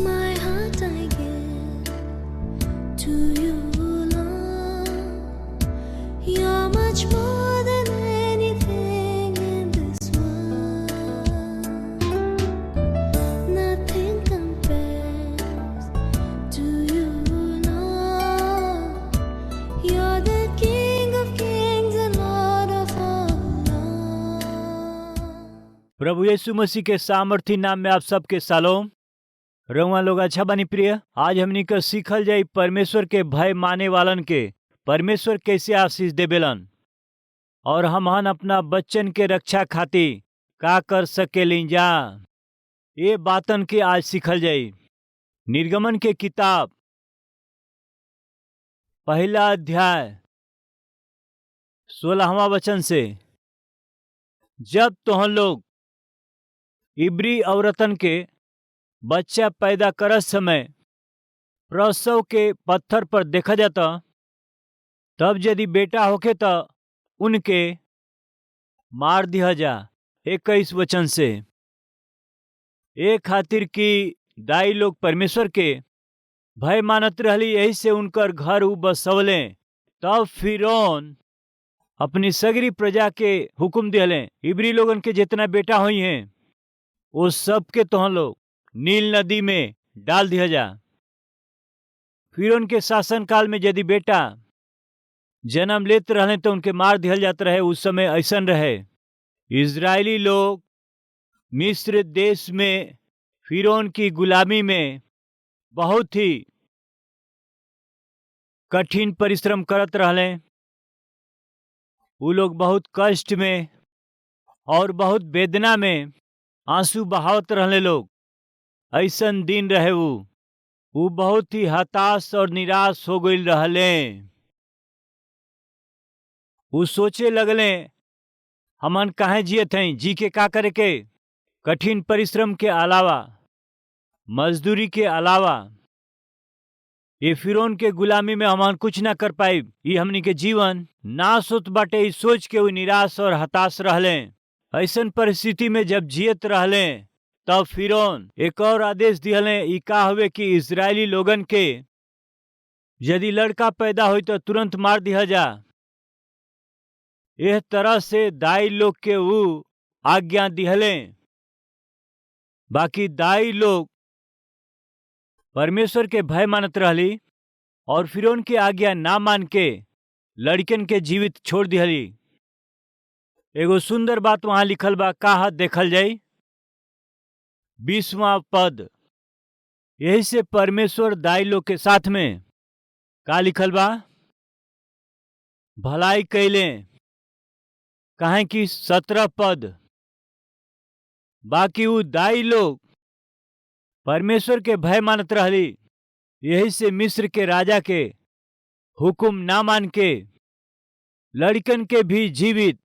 My heart I give to you, Lord. You're much more than anything in this world. Nothing compares to you, Lord. You're the King of kings and Lord of all lords. प्रभु यीशु मसीह के सामर्थी नाम में आप सबके सलाम। रउआ लोग अच्छा बानी प्रिय। आज हमनी के सीखल जाई परमेश्वर के भय माने वालन के परमेश्वर कैसे आशीष देवेलन और हमहन अपना बच्चन के रक्षा खातिर का कर सकेली जा। ये बातन के आज सीखल जाई। निर्गमन के किताब पहला अध्याय 16वां वचन से, जब तुहन लोग इब्री औरतन के बच्चा पैदा करत समय प्रसव के पत्थर पर देखा जाता, तब यदि बेटा होके तो उनके मार दिया जा। 21 वचन से, ए खातिर कि दाई लोग परमेश्वर के भय मानत रहली, यही से उनकर घर उ बसवले। तब फिरौन अपनी सगरी प्रजा के हुक्म दिहले, इब्री लोगन के जितना बेटा हुई हैं वो सब के तुहन लोग नील नदी में डाल दिया जा। फिरौन के शासन काल में यदि बेटा जन्म लेते रहने तो उनके मार दिया जाता रहे। उस समय ऐसन रहे। इजरायली लोग मिस्र देश में फिरौन की गुलामी में बहुत ही कठिन परिश्रम करत रहले। वो लोग बहुत कष्ट में और बहुत वेदना में आंसू बहावत रहले लोग। ऐसन दिन रहे वो बहुत ही हताश और निराश हो गई रहले। वो सोचे लगले हमन काहे जियत हई, जी के का करे के। कठिन परिश्रम के अलावा, मजदूरी के अलावा ये फिरौन के गुलामी में हमन कुछ ना कर पाई। ये हमनी के जीवन नाश होत बाटे, ई सोच के वो निराश और हताश रहले। ऐसन परिस्थिति में जब जियत रहले तब फिरौन एक और आदेश दिहले, ई का हवे कि इजरायली लोगन के यदि लड़का पैदा होई तो तुरंत मार दिया जा। यह तरह से दाई लोग के वो आज्ञा दिहले। बाकी दाई लोग परमेश्वर के भय मानत रहली और फिरौन की आज्ञा ना मान के लड़कन के जीवित छोड़ दिहली। एगो सुंदर बात वहां लिखल बा, का देखल जाई। 20वां पद, यही से परमेश्वर दाई लोग के साथ में का लिखल बा, भलाई कैले। काहे कि 17 पद, बाकी वो दाई लोग परमेश्वर के भय मानत रहली, यही से मिस्र के राजा के हुक्म ना मान के लड़कन के भी जीवित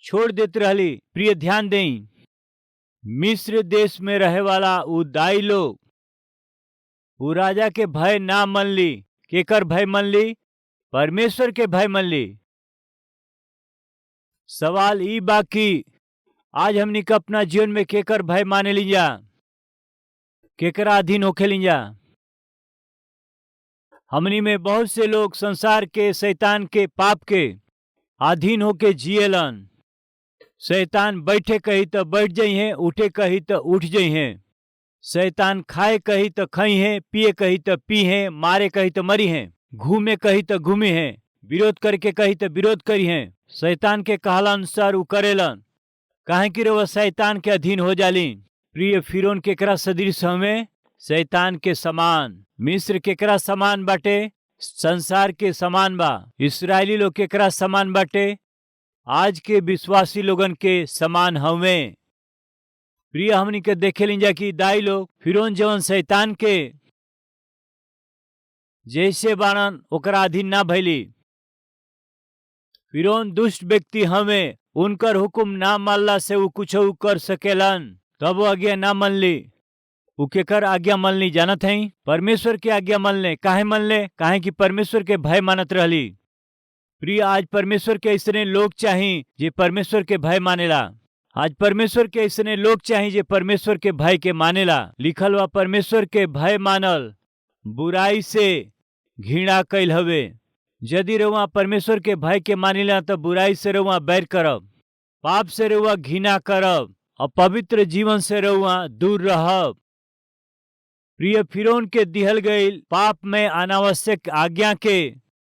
छोड़ देते रहली। प्रिय ध्यान दें, मिस्र देश में रहे वाला वो दाई लोग वो राजा के भय ना मन ली। केकर भय मन ली? परमेश्वर के भय मन ली। सवाल ई बाकी आज हमनी के अपना जीवन में केकर भय माने लीजा, केकरा अधीन होखे लीजा। हमनी में बहुत से लोग संसार के, शैतान के, पाप के अधीन होके जियेलन। शैतान बैठे कही तो बैठ जाइ हैं, उठे कही तो उठ जाइ हैं। शैतान खाए कही तो खाई हैं, पिए कही तो पी हैं, मारे कही तो मरी हैं, घूमे कही तो घूमे हैं, विरोध करके कही तो विरोध करी हैं। शैतान के कहला अनुसार उ करेलन। काहे कि वह शैतान के अधीन हो जाली। प्रिय फिरौन केकरा सदृश हमें? शैतान के समान। मिस्र केकरा समान बाटे? संसार के समान बा। इस्राएली लोग केकरा समान बाटे? आज के विश्वासी लोगन के समान हवे। प्रिय हमनी के देखे लीजा कि दाई लोग फिरौन जवन शैतान के जैसे बाणन ओकरा अधीन ना भैली। फिरौन दुष्ट व्यक्ति हमें, उनकर हुकुम ना मानला से वो कुछ कर सकेलन। तब वो आज्ञा ना मनली। वो केकर आज्ञा मनली जानत हई? परमेश्वर की आज्ञा मनले। काहे मनले? काहे कि परमेश्वर के भय मानत रहली। प्रिय आज परमेश्वर के ऐसने लोग चाही जे परमेश्वर के भय मानेला। आज परमेश्वर के ऐसने लोग चाही जे परमेश्वर के भय के मानेला। लिखल बा परमेश्वर के भय मानल बुराई से घृणा कैल हवे। यदि रउआ परमेश्वर के भय के मानिला तो बुराई से रउआ बैर करब, पाप से रउआ घृणा करब और पवित्र जीवन से रउआ दूर रहब। प्रिय फिरौन के दिहल गईल पाप में अनावश्यक आज्ञा के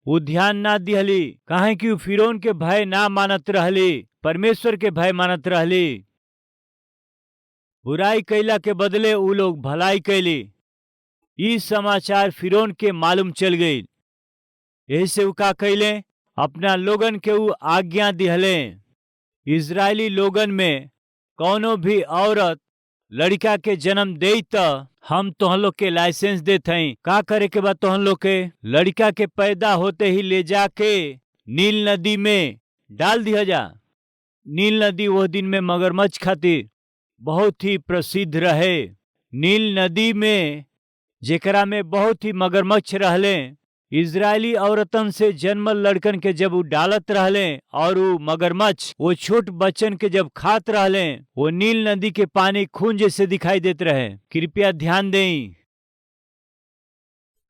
वो ध्यान ना दिहली। काहे कि फिरौन के भय ना मानत रहली, परमेश्वर के भय मानत रहली। बुराई कैला के बदले उ लोग भलाई कैली। ई समाचार फिरौन के मालूम चल गई। यही से उ का कैले? अपना लोगन के उ आज्ञा दिहले। इजरायली लोगन में कौनो भी औरत लड़का के जन्म दे त हम तोहन लोग के लाइसेंस देत हई। का करे के बाद तोहन लोग के लड़का के पैदा होते ही ले जाके नील नदी में डाल दिया जा। नील नदी वो दिन में मगरमच्छ खातिर बहुत ही प्रसिद्ध रहे। नील नदी में जेकरा में बहुत ही मगरमच्छ रहले, इजरायली औरतन से जन्मल लड़कन के जब वो डालत रहले और वो मगरमच्छ वो छोट बच्चन के जब खात रहले, वो नील नदी के पानी खून जैसे दिखाई देते रहे। कृपया ध्यान दें।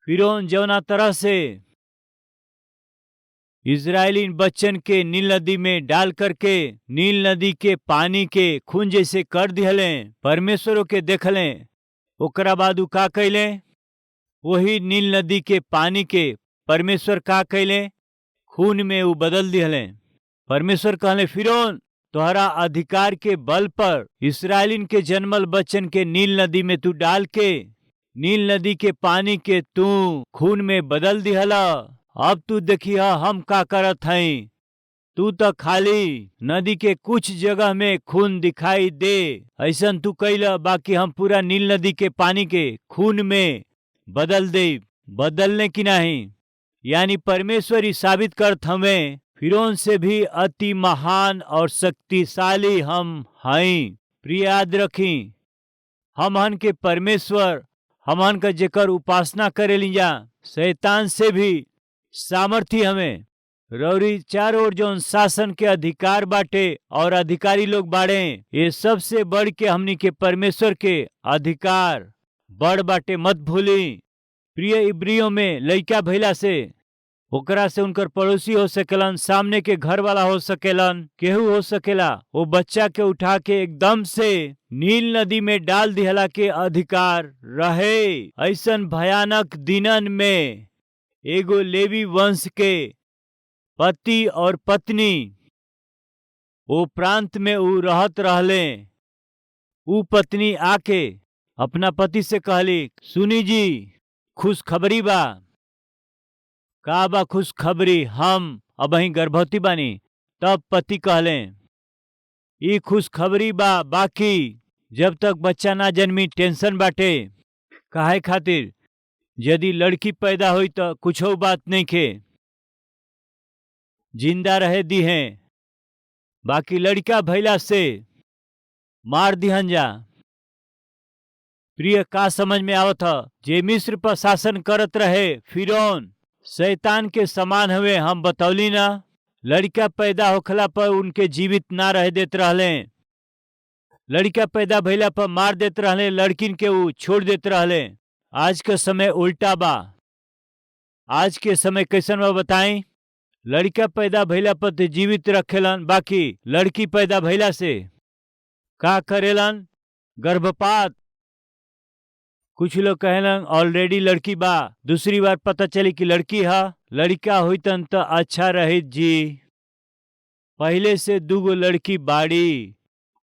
फिरौन जौना तरह से इजरायली बच्चन के नील नदी में डाल करके नील नदी के पानी के खून जैसे कर दिहले, परमेश्वरों के देखले, ओकरा बाद उ का कैले? वही नील नदी के पानी के परमेश्वर का कैले? खून में वो बदल दिहले। परमेश्वर कहले फिरौन तोहरा अधिकार के बल पर इस्राएलिन के जन्मल बच्चन के नील नदी में तू डाल के नील नदी के पानी के तू खून में बदल दिहला। अब तू देखिया हम का करत हई। तू तो खाली नदी के कुछ जगह में खून दिखाई दे ऐसन तू कैला, बाकी हम पूरा नील नदी के पानी के खून में बदल दे। बदलने की नहीं, यानी परमेश्वर ही साबित करत हमें फिरौन से भी अति महान और शक्तिशाली हम हई। प्रिय याद रखी, हमहन के परमेश्वर हमहन का जेकर उपासना करे लिजा शैतान से भी सामर्थी हमें। रौरी चारों ओर जौन शासन के अधिकार बाटे और अधिकारी लोग बाड़े, ये सबसे बढ़ के हमनी के परमेश्वर के अधिकार बड़ बाटे, मत भूली। प्रिय इब्रियों में लइका भइला से ओकरा से उनकर पड़ोसी हो सकेलन, सामने के घर वाला हो सकेलन, केहू हो सकेला। वो बच्चा के उठा के एकदम से नील नदी में डाल दिहला के अधिकार रहे। ऐसन भयानक दिनन में एगो लेवी वंश के पति और पत्नी वो प्रांत में उ रहत रहले। उ पत्नी आके अपना पति से कहली, सुनी जी खुशखबरी बा। का बा खुशखबरी? हम अबही गर्भवती बानी। तब पति कहले, ई खुशखबरी बा, बाकी जब तक बच्चा ना जन्मी टेंशन बाटे। काहे खातिर? यदि लड़की पैदा हुई तो कुछ बात नहीं खे, जिंदा रहे दी हैं, बाकी लड़का भैला से मार दिहन जा। प्रिय का समझ में आवत ह? जे मिस्र पर शासन करत रहे फिरौन शैतान के समान हवे। हम बतौली ना, लड़का पैदा होखला पर उनके जीवित ना रह देत रहले, लड़का पैदा भइला पर मार देत रहले, लड़किन के वो छोड़ देत रहले। आज के समय उल्टा बा। आज के समय कैसन बा बताई? लड़का पैदा भइला पर तो जीवित रखेलन, बाकी लड़की पैदा भइला से का करेलन? गर्भपात। कुछ लोग कहेलन ऑलरेडी लड़की बा, दूसरी बार पता चली कि लड़की है। लड़का हुईतन तो अच्छा रही जी, पहले से दूगो लड़की बाड़ी,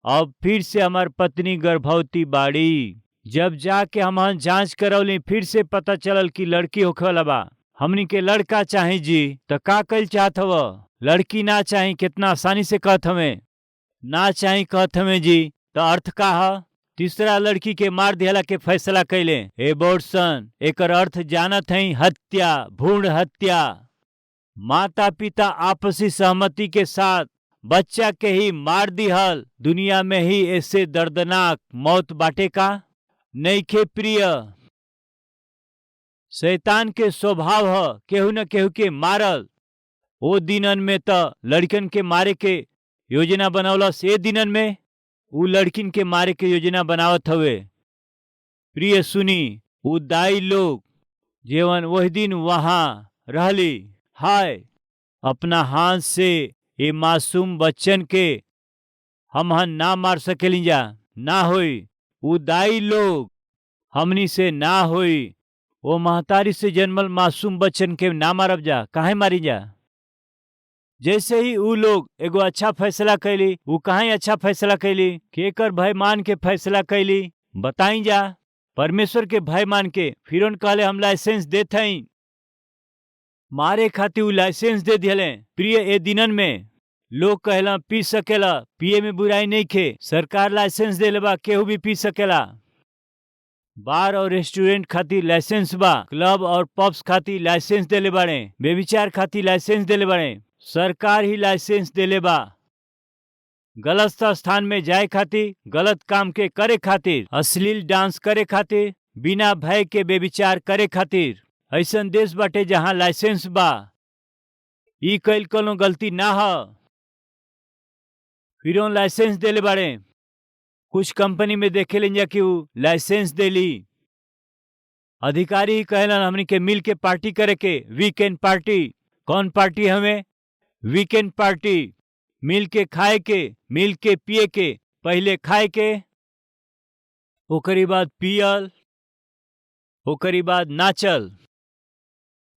अब फिर से हमार पत्नी गर्भवती बाड़ी। जब जाके हम जांच करौली फिर से पता चलल कि लड़की होखे वाला बा। हमनी के लड़का चाही जी, तो का कल चाहत हव? लड़की ना चाही कितना आसानी से कहत हमें, ना चाही कहत हमें जी, तो अर्थ का ह? तीसरा लड़की के मार दिहला के फैसला कैले। एबॉर्शन एकर अर्थ जानत हई हत्या, भ्रूण हत्या। माता पिता आपसी सहमति के साथ बच्चा के ही मार दिहल दुनिया में ही ऐसे दर्दनाक मौत बाटे का? नइखे प्रिय। शैतान के स्वभाव ह केहू न केहू के मारल। ओ दिनन में त लड़कन के मारे के योजना बनौलस, ए दिनन में उ लड़किन के मारे के योजना बनावत हवे। प्रिय सुनी, उ दाई लोग जेवन वही दिन वहां रहली, हाय अपना हाथ से ये मासूम बच्चन के हमहन ना मार सकेली जा, ना होई। उ दाई लोग हमनी से ना होई। वो महतारी से जन्मल मासूम बच्चन के ना मारब जा, काहे मारी जा? जैसे ही उ लोग एगो अच्छा फैसला कैली, उ कहाँ अच्छा फैसला कैली? केकर भय मान के फैसला कैली? बताई जा। परमेश्वर के भय मान के। फिरौन कहले हम लाइसेंस देत हई, मारे खातिर उ लाइसेंस दे दिले। प्रिय ए दिनन में लोग कहला पी सकेला, पिए में बुराई नहीं खे, सरकार लाइसेंस देले बा, केहू भी पी सकेला। बार और रेस्टोरेंट खातिर लाइसेंस बा, क्लब और पब्स खातिर लाइसेंस देले बाड़े, बेविचार खातिर लाइसेंस देले बाड़े, सरकार ही लाइसेंस देले बा। गलत स्थान में जाए खातिर, गलत काम के करे खातिर, अश्लील डांस करे खातिर, बिना भय के बेविचार करे खातिर, ऐसन देश बाटे जहां लाइसेंस बा। ई कईल कोनो गलती ना ह। फिरौन लाइसेंस देले बाड़े। कुछ कंपनी में देखे लेंजा कि उ लाइसेंस देली। अधिकारी ही कहलन हमनी के मिल के पार्टी करे के, वीकेंड पार्टी। कौन पार्टी हमें? Weekend party. मिल के खाए के, मिल के पिए के। पहले खाए के, ओकरी बाद पियल, ओकरी बाद नाचल।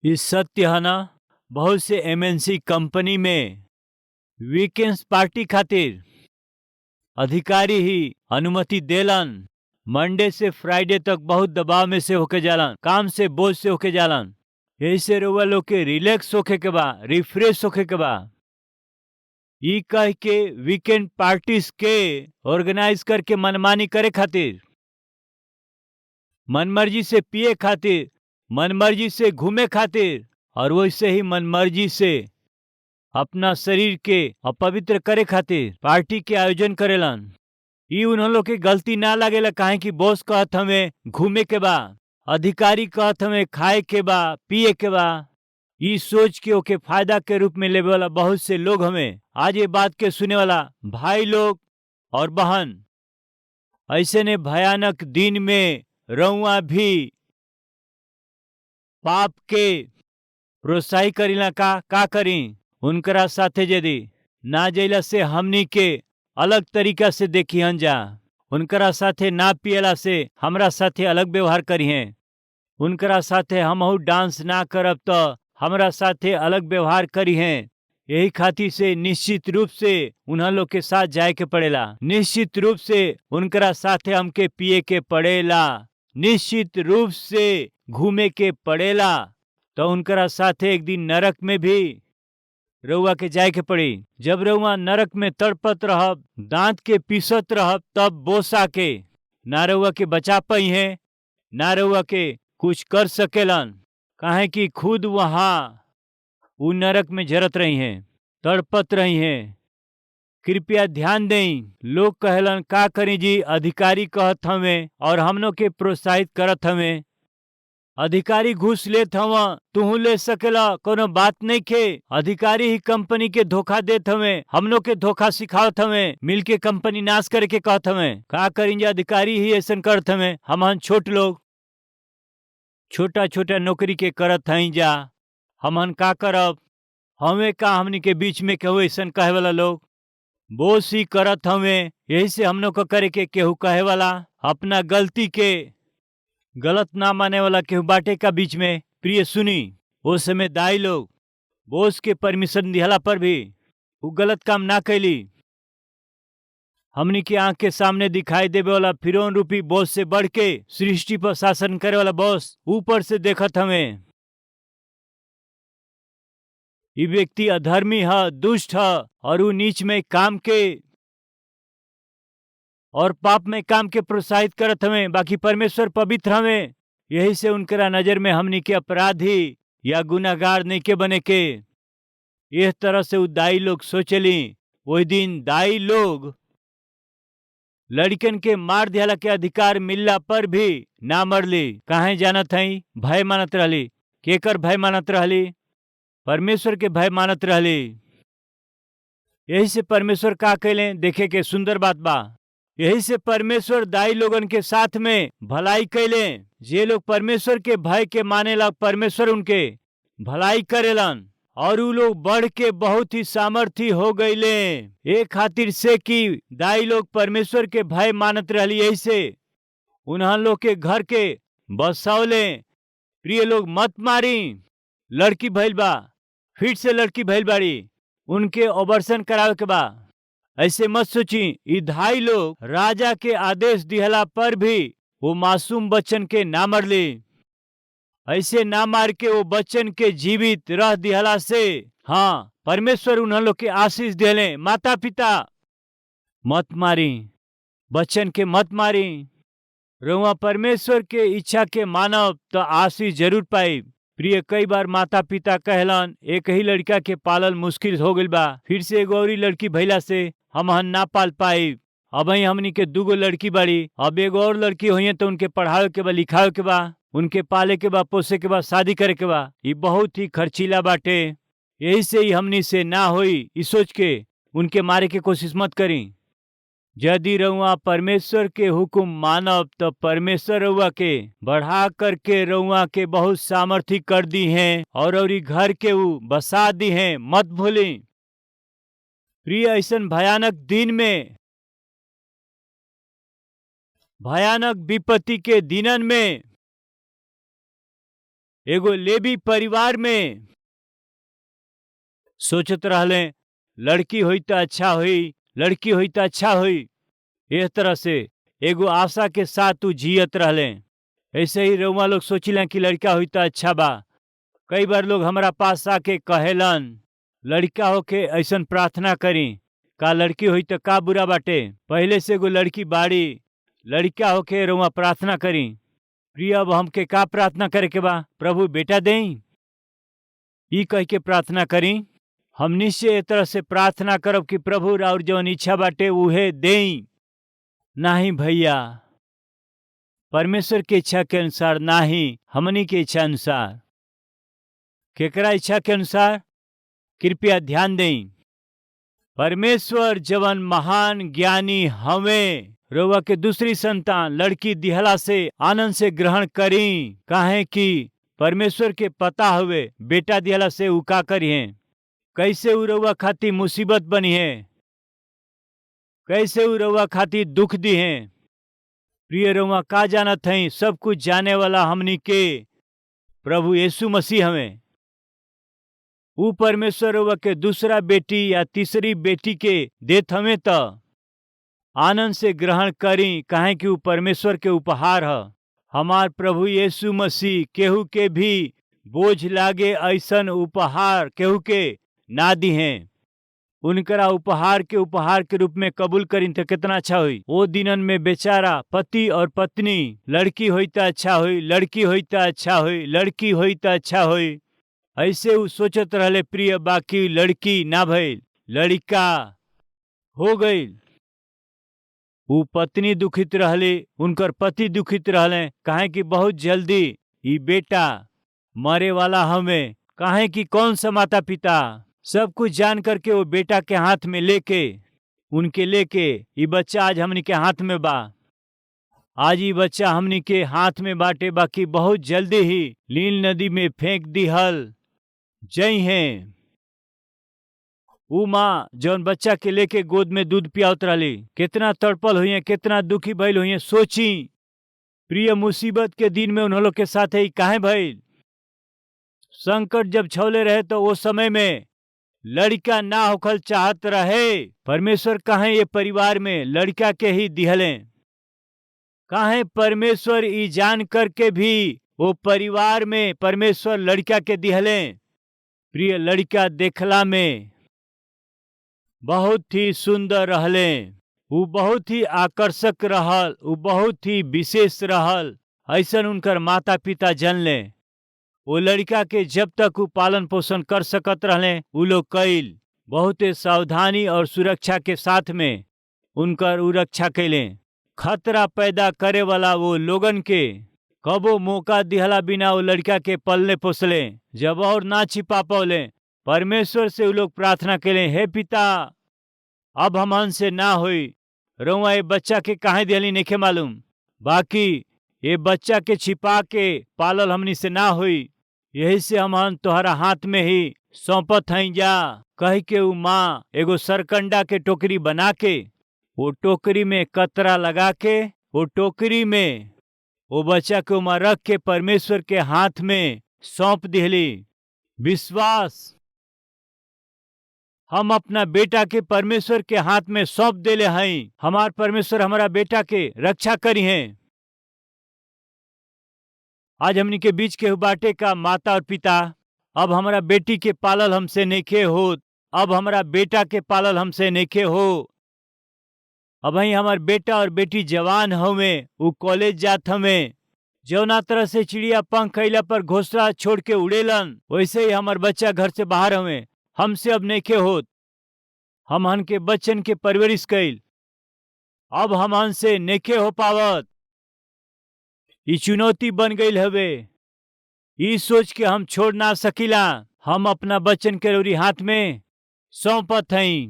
ई सत्य है ना? बहुत से एमएनसी कंपनी में वीकेंड्स पार्टी खातिर अधिकारी ही अनुमति देलन। मंडे से फ्राइडे तक बहुत दबाव में से होके जालन, काम से बोझ से होके जालन। यही से रउआ लोग के रिलैक्स होके के बा, रिफ्रेश होके के बा। ई कह के वीकेंड पार्टीज के ऑर्गेनाइज करके मनमानी करे खातिर, मनमर्जी से पिए खातिर, मनमर्जी से घूमे खातिर, और वैसे ही मनमर्जी से अपना शरीर के अपवित्र करे खातिर पार्टी के आयोजन करेलन। ई उन्हों लोग के गलती ना लागेला, काहे कि बॉस कहत हमें घूमे के बा, अधिकारी कहत हमें खाए के बा, पिए के बा। ई सोच के ओके फायदा के रूप में लेवे वाला बहुत से लोग हमें। आज ये बात के सुने वाला भाई लोग और बहन, ऐसे ने भयानक दिन में रउआ भी पाप के प्रोत्साहित करीला का करी? उनकरा साथे यदि ना जइला से हमनी के अलग तरीका से देखिहन जा। उनकरा साथे ना पियला से हमरा साथे अलग व्यवहार करिहें। उनकरा साथे हमहू डांस ना करब तो हमरा साथे अलग व्यवहार करिहें। यही खातिर से निश्चित रूप से उन्हा लोग के साथ जाए के पड़ेला। निश्चित रूप से उनकरा साथे हमके पिए के पड़ेला। निश्चित रूप से घूमे के पड़ेला। तो उनकरा साथे एक दिन नरक में भी रउआ के जाए के पड़ी। जब रउआ नरक में तड़पत रहब, दांत के पीसत रहब, तब बोसा के ना रउआ के बचा पाई है, ना रउआ के कुछ कर सकेलन, काहे कि खुद वहां उ नरक में जरत रही हैं, तड़पत रही हैं। कृपया ध्यान दें। लोग कहलन का करी जी? अधिकारी कहत हमें और हमनों के प्रोत्साहित करत हमें। अधिकारी घूस लेत हवा, तू ले सकेला, कोनो बात नहीं खे। अधिकारी ही कंपनी के धोखा देत हमें, हमनों के धोखा सिखावत हमें, मिलके कंपनी नाश करे के कहत हमें। का करेंगे? अधिकारी ही ऐसा करत हमें। हम छोट लोग छोटा छोटा नौकरी के करत हई जा, हमन का करब? हमें का हमनी के बीच में केहू ऐसा कहे वाला लोग बोस ही करत हमें। यही से हमनों को करे के केहू कहे वाला, अपना गलती के गलत ना माने वाला केहू बाटे का बीच में। प्रिय सुनी, वो समय दाई लोग बोस के परमिशन दिहला पर भी वो गलत काम ना कैली। हमनी के आंख के सामने दिखाई देवे वाला फिरौन रूपी बॉस से बढ़ के सृष्टि पर शासन करे वाला बॉस ऊपर से देखत हमें। ये व्यक्ति अधर्मी है, दुष्ट है और वो नीच में काम के और पाप में काम के प्रोत्साहित करत हमें। बाकी परमेश्वर पवित्र हमें, यही से उनकरा नजर में हमनी के अपराधी या गुनाहगार नहीं के बने के। इस तरह से उ दाई लोग सोचली। वही दिन दाई लोग लड़कन के मार दियाला के अधिकार मिलला पर भी ना मरली। काहे जानत हई? भय मानत रहली। केकर भय मानत रहली? परमेश्वर के भय मानत रहली। यही से परमेश्वर का कैले देखे के सुंदर बात बा। यही से परमेश्वर दाई लोगन के साथ में भलाई कैले। जे लोग परमेश्वर के भय के मानेला परमेश्वर उनके भलाई करेलन और उ लोग बढ़ के बहुत ही सामर्थी हो गईले। एक खातिर से कि दाई लोग परमेश्वर के भय मानत रहली, यही से उन्हन लोग के घर के बसावले। प्रिय लोग, मत मारी। लड़की भइल बा, फिर से लड़की भइल बाड़ी, उनके ऑपरेशन करावे के बा। ऐसे मत सोची। ई धाई लोग राजा के आदेश दिहला पर भी वो मासूम बच्चन के ना मरली। ऐसे ना मार के वो बच्चन के जीवित रह दिहला से हाँ, परमेश्वर उन्हन लोग के आशीष दिले। माता पिता मत मारी, बच्चन के मत मारी। रउआ परमेश्वर के इच्छा के मानव तो आशीष जरूर पाई। प्रिय, कई बार माता पिता कहलन एक ही लड़का के पालल मुश्किल हो गइल बा, फिर से एगो और लड़की भइला से हम ना पाल पाई। अब ही हमनी के 2 लड़की बाड़ी, अब एगो और लड़की हुई तो उनके पढ़ावे के बा, लिखावे के बा, उनके पाले के बा, पोसे के बा, शादी करे के बा। ये बहुत ही खर्चीला बाटे। यही से ही हमनी से ना होई ई सोच के उनके मारे के कोशिश मत करी। यदि रउआ परमेश्वर के हुक्म मानब तो परमेश्वर रउआ के बढ़ा करके रउआ के बहुत सामर्थी कर दी हैं और ई घर के ऊ बसा दी हैं। मत भूली। प्रिय, ऐसन भयानक दिन में, भयानक विपत्ति के दिनन में एगो लेवी परिवार में सोचत रहले लड़की हुई तो अच्छा हुई, लड़की हुई तो अच्छा हुई। इस तरह से एगो आशा के साथ तू जियत रहले। ऐसे ही रउआ लोग सोचिला कि लड़का हुई तो अच्छा बा। कई बार लोग हमारा पास आके कहेलन लड़का होके ऐसन प्रार्थना करी, का लड़की हुई तो का बुरा बाटे, पहले से एगो लड़की बाड़ी, लड़का होके रउआ प्रार्थना करी। प्रिय, अब हमके का प्रार्थना करे के बा? प्रभु बेटा देई, ई कह के प्रार्थना करी। हम निश्चय ए तरह से प्रार्थना करब कि प्रभु राउर जवन इच्छा बाटे उहे देई। नहीं भैया, परमेश्वर के इच्छा के अनुसार नहीं, हमनी के इच्छा अनुसार। केकरा इच्छा के अनुसार? कृपया ध्यान दें। परमेश्वर जवन महान ज्ञानी हमें रउआ के दूसरी संतान लड़की दिहला से आनंद से ग्रहण करी। काहे कि परमेश्वर के पता हुए बेटा दिहला से उ का करी है, कैसे उ रउआ खातिर मुसीबत बनी है, कैसे उ रउआ खातिर दुख दी है। प्रिय, रउआ का जानत हई? सब कुछ जाने वाला हमनी के प्रभु यीशु मसीह हमें। उ परमेश्वर रउआ के दूसरा बेटी या तीसरी बेटी के देत हमें तो आनंद से ग्रहण करी, काहे कि उ परमेश्वर के उपहार है। हमार प्रभु यीशु मसीह केहू के भी बोझ लागे ऐसन उपहार केहू के ना दी हैं। उनकरा उपहार के रूप में कबूल करीन तो कितना अच्छा हुई। वो दिनन में बेचारा पति और पत्नी लड़की हुई तो अच्छा हुई, लड़की हुई तो अच्छा हुई, लड़की हुई तो अच्छा हुई, ऐसे उ सोचत रहले। प्रिय, बाकी लड़की ना भइल, लड़का हो गई। उ पत्नी दुखित रहले, उनकर पति दुखित रहले, काहे कि बहुत जल्दी ई बेटा मरे वाला हमें। काहे कि कौन सा माता पिता सब कुछ जान करके वो बेटा के हाथ में लेके ये बच्चा आज हमनी के हाथ में बा। आज ये बच्चा हमनी के हाथ में बाटे, बाकी बहुत जल्दी ही नील नदी में फेंक दिहल जई हैं। उ माँ जौन बच्चा के लेके गोद में दूध पियावत रहली, कितना तड़पल हुई है, कितना दुखी भइल हुई है। सोची प्रिय, मुसीबत के दिन में उन्हों लोग के साथ ही काहे भइल। संकट जब छौले रहे तो वो समय में लड़का ना होखल चाहत रहे। परमेश्वर काहे ये परिवार में लड़का के ही दिहले। काहे परमेश्वर ई जान करके भी वो परिवार में परमेश्वर लड़का के दिहले। प्रिय लड़का देखला में बहुत ही सुंदर रहले, उ बहुत ही आकर्षक रहल, उ बहुत ही विशेष रहल। ऐसन उनकर माता पिता जानले। वो लड़का के जब तक उ पालन पोषण कर सकत रहले उ लोग कईल। बहुते सावधानी और सुरक्षा के साथ में उनकर उ रक्षा कैले। खतरा पैदा करे वाला वो लोगन के कबो मौका दिहला बिना वो लड़का के पलने पोसले। जब और ना छिपा पौले, परमेश्वर से उ लोग प्रार्थना कैले, हे पिता, अब हमन से ना होई, रउआ ये बच्चा के काहे दिहली नइखे मालूम, बाकी ये बच्चा के छिपा के पालल हमनी से ना होई, यही से हमन तोहरा हाथ में ही सौंपत हई जा। कह के उ माँ एगो सरकंडा के टोकरी बना के वो टोकरी में कतरा लगा के वो टोकरी में वो बच्चा के उमा रख के परमेश्वर के हाथ में सौंप दिहली। विश्वास, हम अपना बेटा के परमेश्वर के हाथ में सौंप देले हई। हमार परमेश्वर हमारा बेटा के रक्षा करी हैं। आज हमनी के बीच के बाटे का माता और पिता, अब हमारा बेटी के पालल हमसे नइखे होत, अब हमारा बेटा के पालल हमसे नइखे हो। अब ही हमार बेटा और बेटी जवान हवे, उ कॉलेज जात हवे। जौना तरह से चिड़िया पंख कैला पर घोंसला छोड़ के उड़ेलन, वैसे ही हमार बच्चा घर से बाहर हवे, हमसे अब नइखे होत। हमहन के बच्चन के परवरिश कैल अब हमहन से नइखे हो पावत। ई चुनौती बन गईल हवे। ई सोच के हम छोड़ ना सकिला। हम अपना बच्चन के रौरी हाथ में सौंपत हई।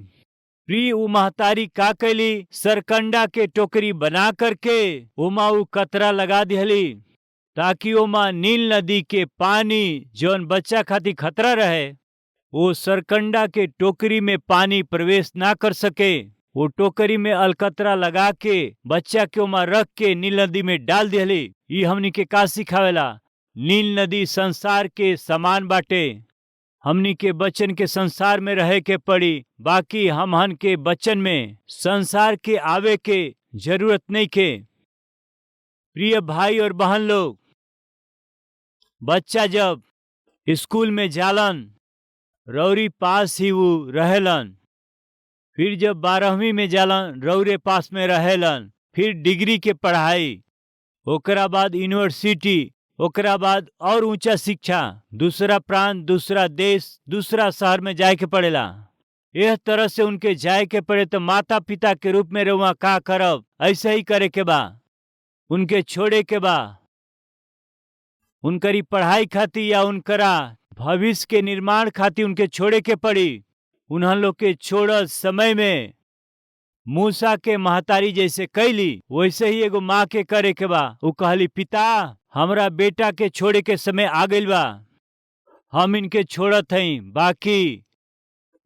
प्रिय उ महतारी का कैली, सरकंडा के टोकरी बना करके उमा उ कतरा लगा दिहली, ताकि उमा नील नदी के पानी जौन बच्चा खातिर खतरा रहे, वो सरकंडा के टोकरी में पानी प्रवेश ना कर सके। वो टोकरी में अलकतरा लगा के बच्चा के उमा रख के नील नदी में डाल दिहली। ई हमनी के का सिखावेला, नील नदी संसार के समान बाटे। हमनी के बच्चन के संसार में रहे के पड़ी, बाकी हमहन के बच्चन में संसार के आवे के जरूरत नहीं के। प्रिय भाई और बहन लोग, बच्चा जब स्कूल में जालन, रौरी पास ही वो रहेलन। फिर जब 12वीं में जालन, रौरे पास में रहेलन। फिर डिग्री के पढ़ाई, ओकरा बाद यूनिवर्सिटी, ओकरा बाद और ऊंचा शिक्षा, दूसरा प्रांत, दूसरा देश, दूसरा शहर में जाए के पड़ेला। यह तरह से उनके जाए के पड़े तो माता पिता के रूप में रउआ का करब, ऐसे ही करे के बा। उनके छोड़े के बा, उनकरी पढ़ाई खातिर या उनकरा भविष्य के निर्माण खातिर उनके छोड़े के पड़ी। उन्हन लोग के छोड़ समय में मूसा के महतारी जैसे कैली, वैसे ही एगो माँ के करे के बा। उ कहली, पिता, हमरा बेटा के छोड़े के समय आ गइल बा, हम इनके छोड़त हई, बाकी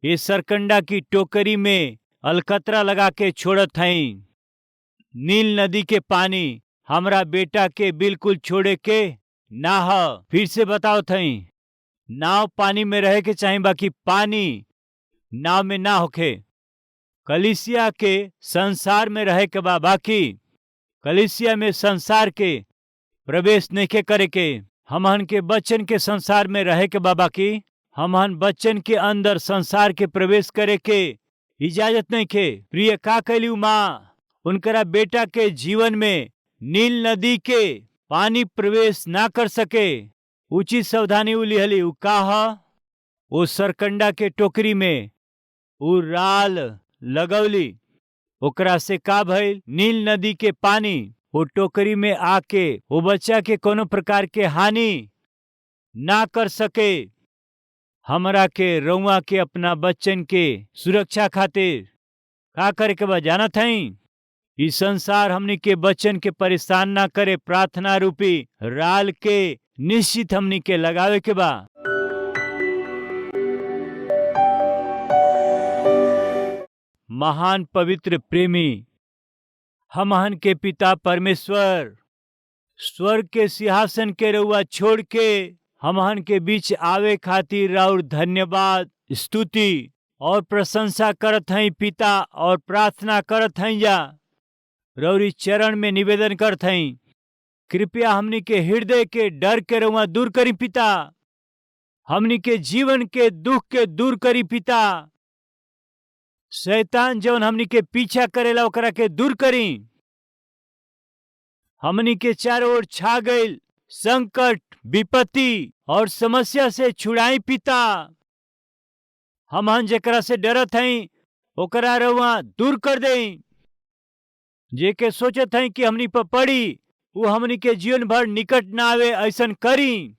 ये सरकंडा की टोकरी में अलकतरा लगा के छोड़त हई। नील नदी के पानी हमरा बेटा के बिल्कुल छोड़े के ना ह। फिर से बताओ थई, नाव पानी में रहे के चाही, बाकी पानी नाव में ना होखे। कलिसिया के संसार में रहे के बा, बाकी कलिसिया में संसार के प्रवेश नहीं करे के। हमहन के बच्चन के संसार में रहे के बा, बाकी हमहन बच्चन के अंदर संसार के प्रवेश करे के इजाजत नहीं के। प्रिय का कैली माँ, उनकरा बेटा के जीवन में नील नदी के पानी प्रवेश ना कर सके, उचित सावधानी उलिहली। उ का वो सरकंडा के टोकरी में उ राल लगौली, ओकरा से का भइल, नील नदी के पानी वो टोकरी में आके वो बच्चा के कोनो प्रकार के हानि ना कर सके। हमरा के रउआ के अपना बच्चन के सुरक्षा खातिर का करे के बा जानत हई? ई संसार हमनी के बच्चन के परेशान ना करे, प्रार्थना रूपी राल के निश्चित हमनी के लगावे के बा। महान पवित्र प्रेमी हमहन के पिता परमेश्वर, स्वर्ग के सिंहासन के रउआ छोड़ के हमहन के बीच आवे खातिर और धन्यवाद, स्तुति और प्रशंसा करत हई पिता, और प्रार्थना करत हई जा रौरी चरण में निवेदन करत हई, कृपया हमनी के हृदय के डर के रउआ दूर करी पिता। हमनी के जीवन के दुख के दूर करी पिता। शैतान जौन हमनी के पीछा करेला ओकरा के दूर करी। हमनी के चारों ओर छा गईल संकट, विपत्ति और समस्या से छुड़ाई पिता। हमहन जेकरा से डरत हई ओकरा रउआ दूर कर देई। जेके सोचत हई कि हमनी पर पड़ी वो हमनी के जीवन भर निकट ना आवे, ऐसन करी।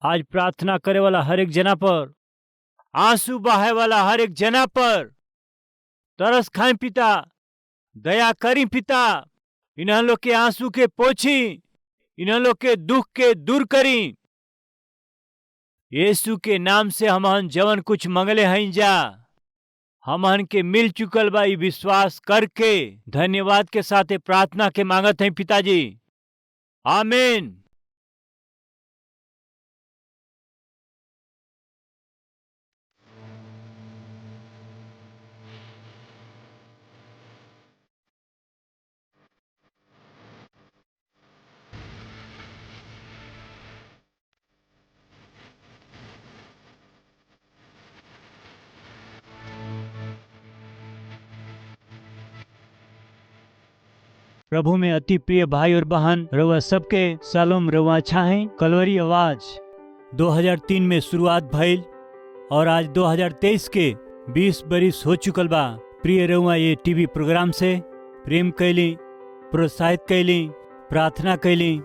आज प्रार्थना करे वाला हर एक जना पर, आंसू बहाए वाला हर एक जना पर तरस खाई पिता, दया करी पिता। इन्ह लोग के आंसू के पोछी, इन्ह लोग के दुख के दूर करी। यीशु के नाम से हमहन जवन कुछ मंगले हई जा हमहन के मिल चुकल बा, ई विश्वास करके धन्यवाद के साथ प्रार्थना के मांगत हई पिताजी। आमीन। प्रभु में अति प्रिय भाई और बहन, रउआ सबके सालोम। रउआ अच्छा है। कलवरी आवाज 2003 में शुरुआत भइल और आज 2023 के 20 बरिस हो चुकल बा। प्रिय रउआ ये टीवी प्रोग्राम से प्रेम कैली, प्रोत्साहित कैली, प्रार्थना कैली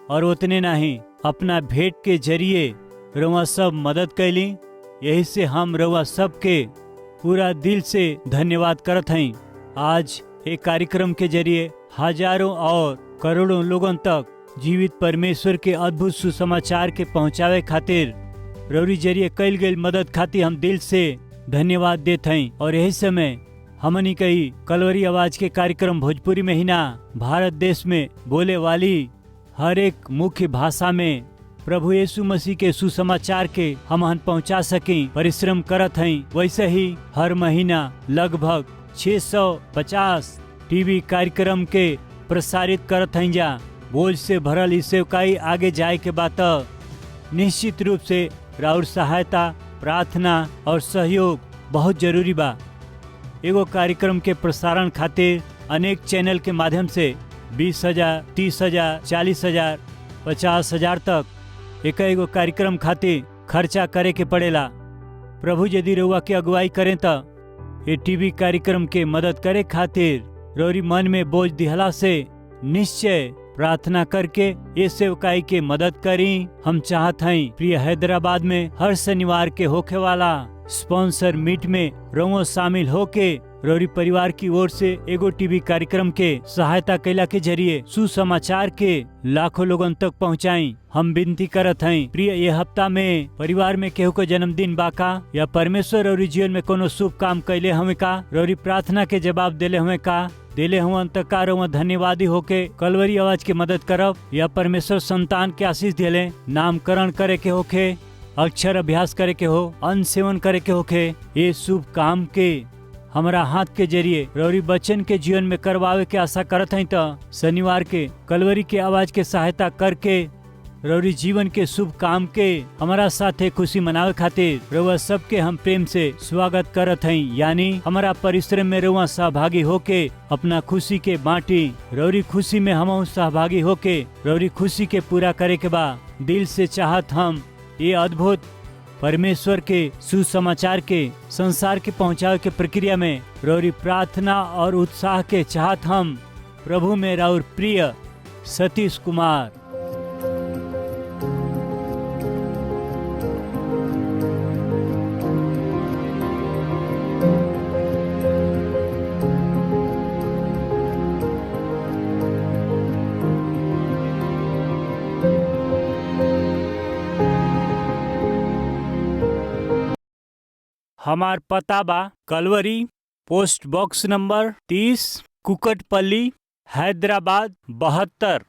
और उतने नहीं अपना भेंट के जरिए रउआ सब मदद कैली। यही से हम रउआ सबके पूरा दिल से धन्यवाद करत हई। आज एक कार्यक्रम के जरिए हजारों और करोड़ों लोगों तक जीवित परमेश्वर के अद्भुत सुसमाचार के पहुंचावे खातिर रउरी जरिए कैल गई मदद खातिर हम दिल से धन्यवाद देत हई। और यही समय हमनी कही कलवरी आवाज के कार्यक्रम भोजपुरी में ही ना, भारत देश में बोले वाली हर एक मुख्य भाषा में प्रभु यीशु मसीह के सुसमाचार के हम पहुंचा सकें परिश्रम करत हई। वैसे ही हर महीना लगभग 650 टीवी कार्यक्रम के प्रसारित करत हई जा। बोझ से भरल इस सेवकाई आगे जाए के बात निश्चित रूप से राउर सहायता, प्रार्थना और सहयोग बहुत जरूरी बा। एगो कार्यक्रम के प्रसारण खातिर अनेक चैनल के माध्यम से 20,000, 30,000, 40,000, 50,000 तक एगो कार्यक्रम खातिर खर्चा करे के पड़ेला। प्रभु यदि रउआ के अगुवाई करें तो ये टीवी कार्यक्रम के मदद करे खातिर रौरी मन में बोझ दिहला से निश्चय प्रार्थना करके ये सेवकाई के मदद करी। हम चाहत हई प्रिय हैदराबाद में हर शनिवार के होखे वाला स्पॉन्सर मीट में रउआ शामिल होके रौरी परिवार की ओर से एगो टीवी कार्यक्रम के सहायता कैला के जरिए सुसमाचार के लाखों लोगन तक पहुंचाई। हम विनती करत हई प्रिय ये हफ्ता में परिवार में केहू को जन्मदिन बाका या परमेश्वर रौरी जीवन में कोनो शुभ काम कैले हमें का, रौरी प्रार्थना के जवाब देले हमें का, देले हुआ का रउआ धन्यवादी होके कलवरी आवाज के मदद करब या परमेश्वर संतान के आशीष दिले, नामकरण करे के होखे, अक्षर अभ्यास करे के हो, अन्न सेवन करे के होखे, ये शुभ काम के हमारा हाथ के जरिए रौरी बच्चन के जीवन में करवावे के आशा करत हई। तो शनिवार के कलवरी के आवाज के सहायता करके रौरी जीवन के शुभ काम के हमारा साथे खुशी मनावे खातिर रउआ सबके हम प्रेम से स्वागत करत हई। यानी हमारा परिश्रम में रउआ सहभागी होके अपना खुशी के बांटी, रौरी खुशी में हम सहभागी होके रौरी खुशी के पूरा करे के बा। दिल से चाहत हम ये अद्भुत परमेश्वर के सुसमाचार के संसार के पहुंचावे के प्रक्रिया में रौरी प्रार्थना और उत्साह के चाहत हम प्रभु में राउर प्रिय सतीश कुमार। हमार पता बा Kalvari, post box number 30, Kukatpally, Hyderabad 72।